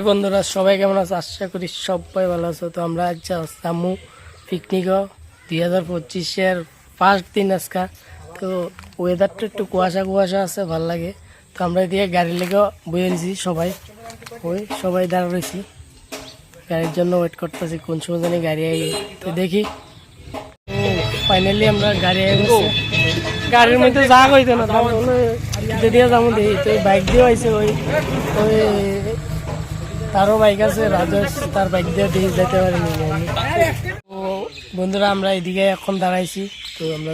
High বন্ধুরা, সবাই কেমন আছো? আশা করি সবাই ভালো আছো। তো আমরা আজ যাবো পিকনিক 2025-এর ফার্স্ট দিন আজকা। তো ওয়েদারটা একটু কুয়াশা কুয়াশা আছে, ভাল লাগে। তো আমরা এদিকে গাড়ি লেগে বয়ে রয়েছি, সবাই দাঁড়া রয়েছি, গাড়ির জন্য ওয়েট করতেছি কোন সময় জানি গাড়ি আই। তো দেখি ফাইনালি আমরা গাড়ি আই গেছি। গাড়ির মধ্যে যা হইতো না দিয়ে যাবো দেখি। তো বাইক দিয়েও আইছে, ওই তারও বাইক আছে, রাজেশ তার বাইক দিয়ে দিয়ে যেতে পারিনি। তো বন্ধুরা আমরা এদিকে এখন দাঁড়াইছি। তো আমরা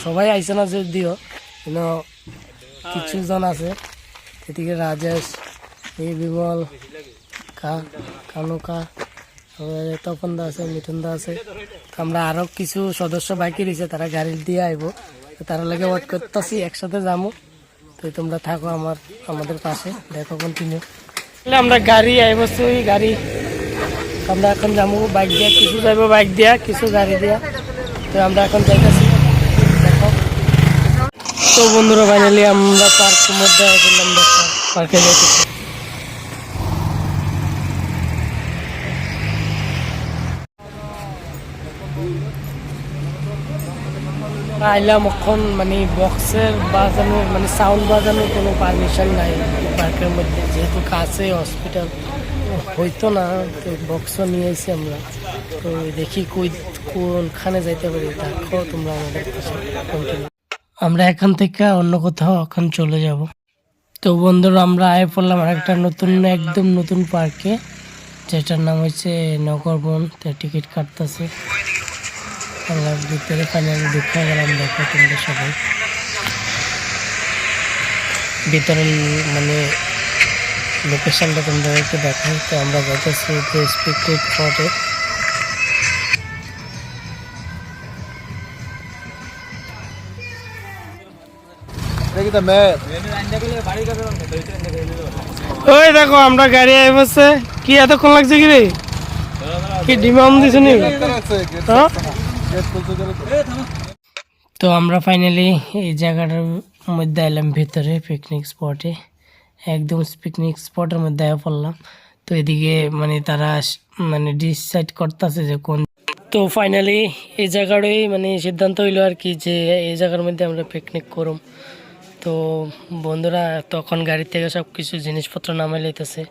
সবাই আইসে না যদিও, কিছু জন আছে। এদিকে রাজেশ, এই বিমল, কানুকা, তপন দা আছে, মিঠুন দা আছে। তো আমরা আরো কিছু সদস্য বাকি রয়েছে, তারা গাড়ি দিয়ে আইব। তো তারা লাগে ওয়েট করতেছি, একসাথে যাবো। তো তোমরা থাকো আমাদের পাশে, দেখো কন্টিনিউ। আমরা গাড়ি আইবছি, ওই গাড়ি আমরা এখন যাবো বাইক দিয়া, কিছু যাইব বাইক দিয়া, কিছু গাড়ি দিয়া। তো আমরা এখন যাইতেছি, দেখো। তো বন্ধুরা ফাইনালি আমরা পার্কের মধ্যে আসলাম, দেখো পার্কে যাইতেছি। আইলাম এখন, মানে বক্সের বাজানোর, মানে সাউন্ড বাজানোর কোনো পারমিশন নাই পার্কের মধ্যে, যেহেতু কাছে হসপিটাল হইতো না। তো বক্সও নিয়ে এসেছি আমরা। তো দেখি কোনখানে যাইতে পারি, দেখো তোমরা আমাদের কাছে। আমরা এখান থেকে অন্য কোথাও এখন চলে যাব। তো বন্ধুরা আমরা আয় পড়লাম আর একটা একদম নতুন পার্কে, যেটার নাম হচ্ছে নগরবন। তো টিকিট কাটতেছে, আমরা ভিতরে ফাইনালি ঢুকে গেলাম। দেখো তোমরা সবাই ভিতরে, মানে লোকেশনটা তোমাদেরকে দেখাই। তো আমরা যাইতেছি পিকনিক স্পটে। ওই দেখো আমরা গাড়ি আই বসছে। কি এতক্ষণ লাগছে কি রে? কি ডিমাম দিছ নি? তো আমরা ফাইনালি এই জায়গাটার মধ্যে এলাম, ভিতরে পিকনিক স্পটে, একদম পিকনিক স্পটের মধ্যে পড়লাম। তো এদিকে মানে তারা মানে ডিসাইড করতেছে যে কোন। তো ফাইনালি এই জায়গাটাই মানে সিদ্ধান্ত হইলো আর কি, যে এই জায়গার মধ্যে আমরা পিকনিক করুম। তো বন্ধুরা তখন গাড়ি থেকে সব কিছু জিনিসপত্র নামাই লইতেছে,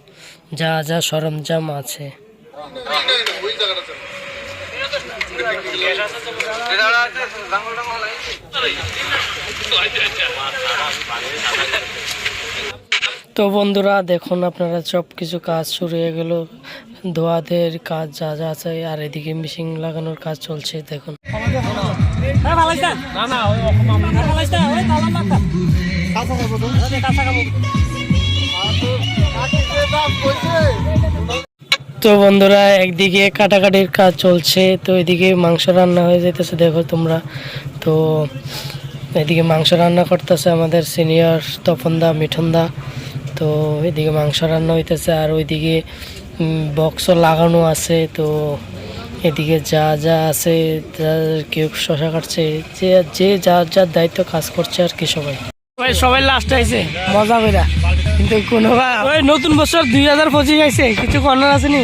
যা যা সরঞ্জাম আছে। তো বন্ধুরা দেখুন আপনারা, সব কিছু কাজ শুরু হয়ে গেল, ধোয়াদের কাজ যা যা আছে, আর এদিকে মেশিন লাগানোর কাজ চলছে। দেখুন তো বন্ধুরা একদিকে কাটাকাটির কাজ চলছে, তো এদিকে মাংস রান্না হয়ে যেতেছে, দেখো তোমরা। তো এদিকে মাংস রান্না করতেছে আমাদের সিনিয়র তপন দা, মিঠুন দা। তো এদিকে মাংস রান্না হইতেছে, আর ওইদিকে বক্সও লাগানো আছে। তো এদিকে যা যা আছে, কেউ শশা কাটছে, যে যার যার দায়িত্ব কাজ করছে আর কি। সবাই লাস্ট আইছে মজা কইরা, কিন্তু কোনো ওই নতুন বছর 2025 আইছে, কিছু করার আছে নি?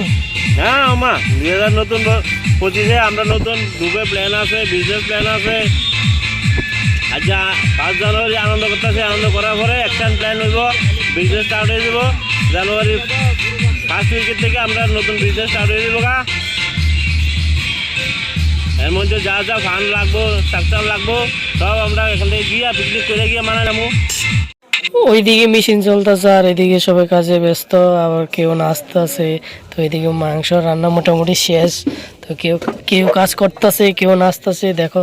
হ্যাঁ আমা 2025-এ আমরা নতুন ডুবে প্ল্যান আছে, বিজনেস প্ল্যান আছে। আচ্ছা 5 জানুয়ারি আনন্দ করতেছে, আনন্দ করার পরে অ্যাকশন প্ল্যান হইব, বিজনেস স্টার্ট হয়ে যাব। জানুয়ারি ফার্স্ট উইকের থেকে আমরা নতুন বিজনেস স্টার্ট হয়ে যাবো গা। এর মধ্যে যা যা ফান্ড লাগবো, স্ট্রাকচার লাগবো, সব আমরা এখান থেকে গিয়া পিকনিক করে গিয়ে মানা যাবো। ওইদিকে মেশিন চলতেছে, আর এদিকে সবাই কাজে ব্যস্ত, আবার কেউ নাচতেছে। তো এদিকে মাংস রান্না মোটামুটি শেষ। তো কেউ কাজ করতেছে, কেউ নাচতেছে, দেখো।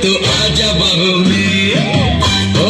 तो आजा बहू मेरी, ओ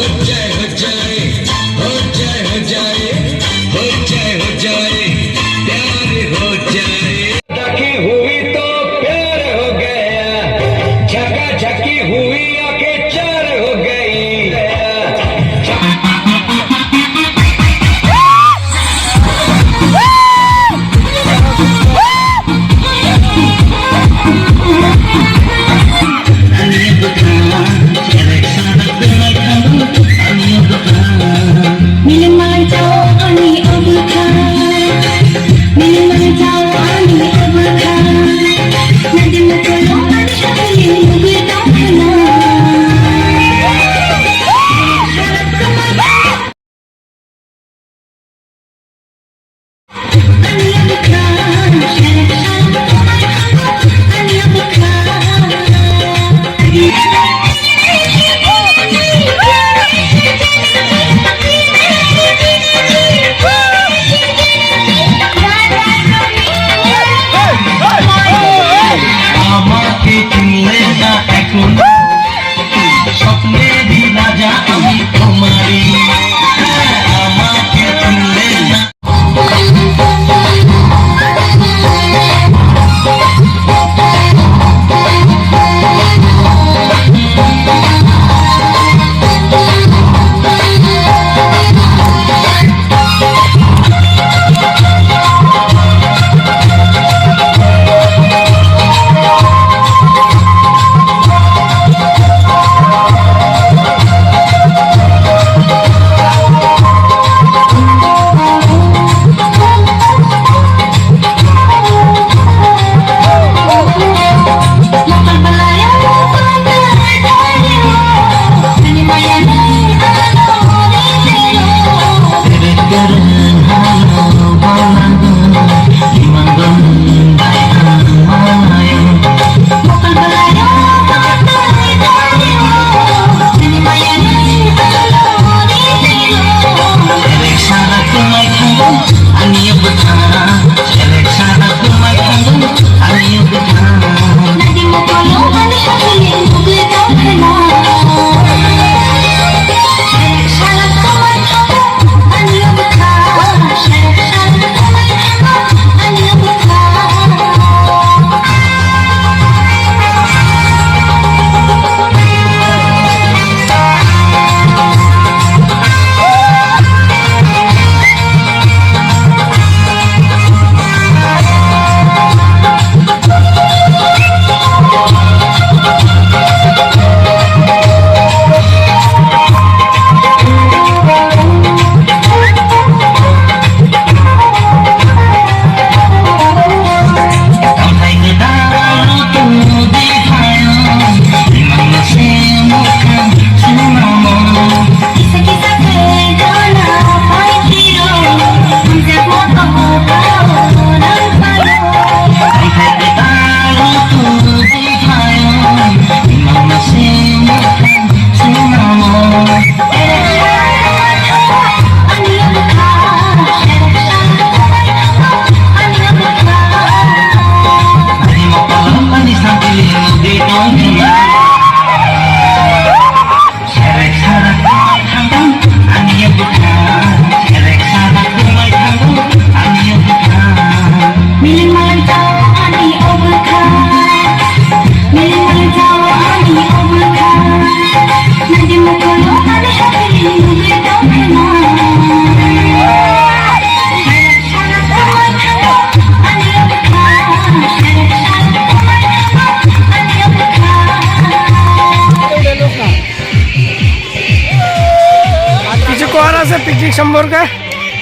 পিকনিক সম্পর্কে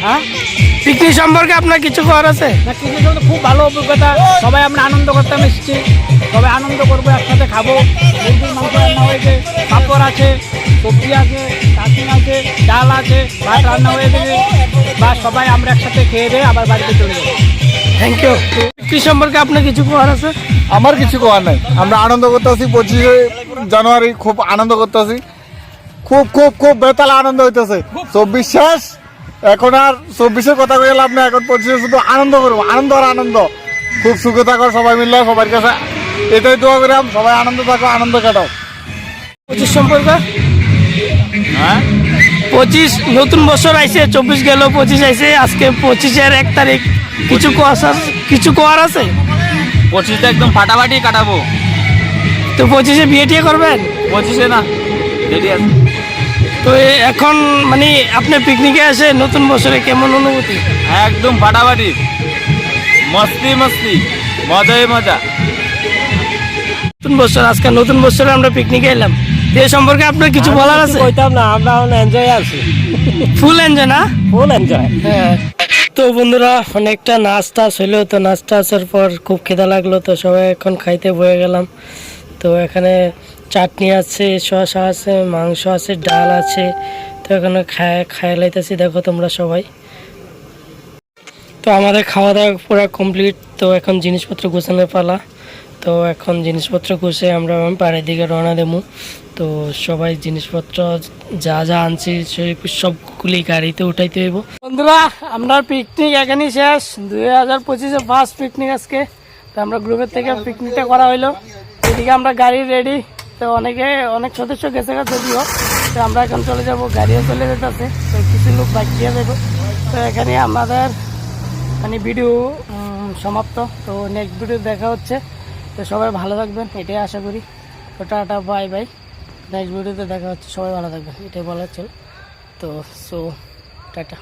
হ্যাঁ পিকনিক সম্পর্কে আপনার কিছু করার আছে? না, পিকনিক তো খুব ভালো অভিজ্ঞতা। সবাই আমরা আনন্দ করতাম এসেছি, সবাই আনন্দ করবো, একসাথে খাবো। মুরগির মাংস রান্না হয়েছে, পাঁপড় আছে, সবজি আছে, চাটনি আছে, ডাল আছে, ভাত রান্না হয়ে গেছে। বা সবাই আমরা একসাথে খেয়ে দিয়ে আবার বাড়িতে চলে যাবো। Thank you. পিকনিক সম্পর্কে আপনার কিছু করার আছে? আমার কিছু করার নাই। আমরা আনন্দ করতেছি, 25শে জানুয়ারি খুব আনন্দ করতেছি, খুব খুব খুব বেতাল আনন্দ হইতেছে। 24 শেষ, এখন আর 24-এর কথা কয়ে লাভ না, এখন 25শে শুধু আনন্দ করবো, আনন্দ আর আনন্দ। খুব সুখে থাকো সবাই মিলে, সবার কাছে এটাই দোয়া করিলাম, সবাই আনন্দ থাকো, আনন্দ কাটাও। 25 সম্পর্কে? হ্যাঁ 25 নতুন বছর আইছে, 24 গেল, 25 আইছে, আজকে 25-এর 1 তারিখ। কিছু করার আছে? 25টা একদম ফাটাফাটি কাটাবো। তো 25-এ বিয়ে টিয়ে করবেন? 25-এ না, দেরি আছে। তো এখন মানে আপনি পিকনিকে এসে নতুন বছরে কেমন অনুভূতি? একদম ফাটাফাটি, মস্তি মস্তি, মজাই মজা। নতুন বছর, আজকে নতুন বছরে আমরা পিকনিকে এলাম, এ সম্পর্কে আপনার কিছু বলার আছে? কইতাম না, আমরা এনজয় আছি, ফুল এনজয় না? Full enjoy. হ্যাঁ। তো বন্ধুরা অনেকটা নাস্তা ছিল, তো নাস্তা আসার পর খুব খিদা লাগলো, তো সবাই এখন খাইতে বয়ে গেলাম। তো এখানে চাটনি আছে, শসা আছে, মাংস আছে, ডাল আছে। তো এখানে খায় লাইতেছি, দেখো তোমরা সবাই। তো আমাদের খাওয়া দাওয়া পুরো কমপ্লিট। তো এখন জিনিসপত্র গোছানোর পালা। তো এখন জিনিসপত্র গুছিয়ে আমরা বাড়ির দিকে রওনা দেবো। তো সবাই জিনিসপত্র যা যা আনছি সেই সবগুলি গাড়িতে উঠাইতে হইব। বন্ধুরা আমরা পিকনিক এখানেই শেষ, 2025-এ ফার্স্ট পিকনিক আজকে। তো আমরা গ্রুপের থেকে পিকনিকটা করা হইলো। এদিকে আমরা গাড়ি রেডি, তো অনেক সদস্য গেছে যদিও। তো আমরা এখন চলে যাব, গাড়িও চলে যেতেছে, তো কিছু লোক বাইক দিয়ে যাবো। তো এখানে আমাদের মানে ভিডিও সমাপ্ত। তো নেক্সট ভিডিও দেখা হচ্ছে। তো সবাই ভালো থাকবেন এটাই আশা করি। তো টাটা, বাই বাই, নেক্সট ভিডিওতে দেখা হচ্ছে। সবাই ভালো থাকবেন এটাই বলার ছিল। তো টাটা।